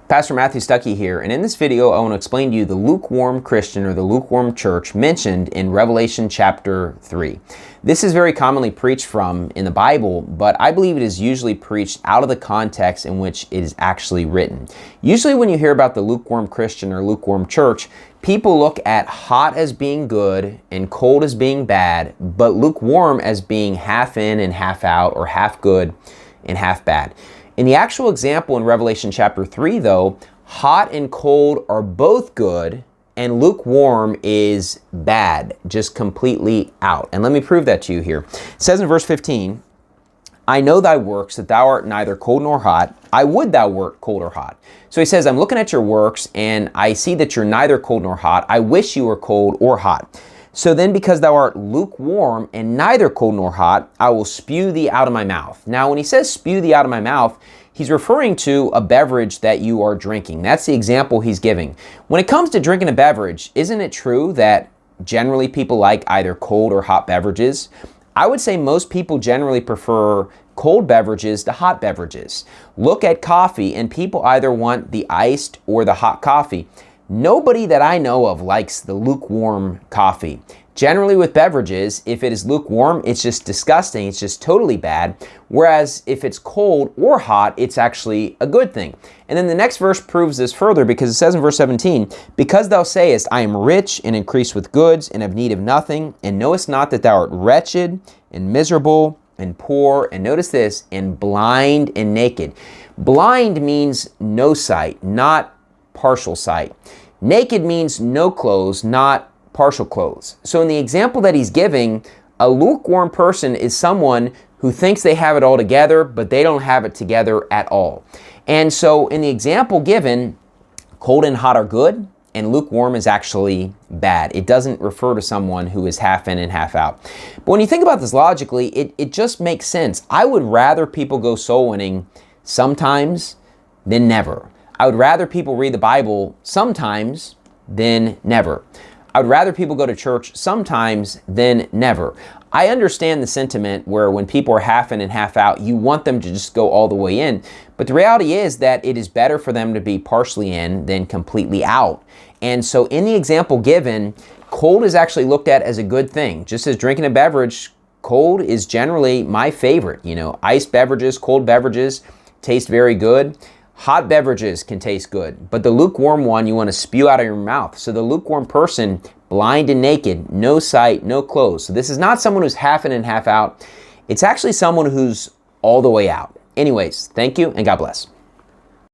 Pastor Matthew Stuckey here, and in this video I want to explain to you the lukewarm Christian or the lukewarm church mentioned in Revelation chapter 3. This is very commonly preached from in the Bible, but I believe it is usually preached out of the context in which it is actually written. Usually when you hear about the lukewarm Christian or lukewarm church, people look at hot as being good and cold as being bad, but lukewarm as being half in and half out, or half good and half bad. In the actual example in Revelation chapter 3, though, hot and cold are both good, and lukewarm is bad, just completely out. And let me prove that to you here. It says in verse 15, I know thy works, that thou art neither cold nor hot. I would thou wert cold or hot. So he says, I'm looking at your works, and I see that you're neither cold nor hot. I wish you were cold or hot. So then, because thou art lukewarm and neither cold nor hot, I will spew thee out of my mouth. Now, when he says spew thee out of my mouth, he's referring to a beverage that you are drinking. That's the example he's giving. When it comes to drinking a beverage, isn't it true that generally people like either cold or hot beverages? I would say most people generally prefer cold beverages to hot beverages. Look at coffee, and people either want the iced or the hot coffee. Nobody that I know of likes the lukewarm coffee. Generally with beverages, if it is lukewarm, it's just disgusting. It's just totally bad. Whereas if it's cold or hot, it's actually a good thing. And then the next verse proves this further, because it says in verse 17, because thou sayest, I am rich and increase with goods and have need of nothing, and knowest not that thou art wretched and miserable and poor, and notice this, and blind and naked. Blind means no sight, not partial sight. Naked means no clothes, not partial clothes. So in the example that he's giving, a lukewarm person is someone who thinks they have it all together, but they don't have it together at all. And so in the example given, cold and hot are good, and lukewarm is actually bad. It doesn't refer to someone who is half in and half out. But when you think about this logically, it just makes sense. I would rather people go soul winning sometimes than never. I would rather people read the Bible sometimes than never. I would rather people go to church sometimes than never. I understand the sentiment where when people are half in and half out, you want them to just go all the way in. But the reality is that it is better for them to be partially in than completely out. And so in the example given, cold is actually looked at as a good thing. Just as drinking a beverage, cold is generally my favorite. You know, iced beverages, cold beverages taste very good. Hot beverages can taste good, but the lukewarm one you want to spew out of your mouth. So the lukewarm person, blind and naked, no sight, no clothes. So this is not someone who's half in and half out. It's actually someone who's all the way out. Anyways, thank you and God bless.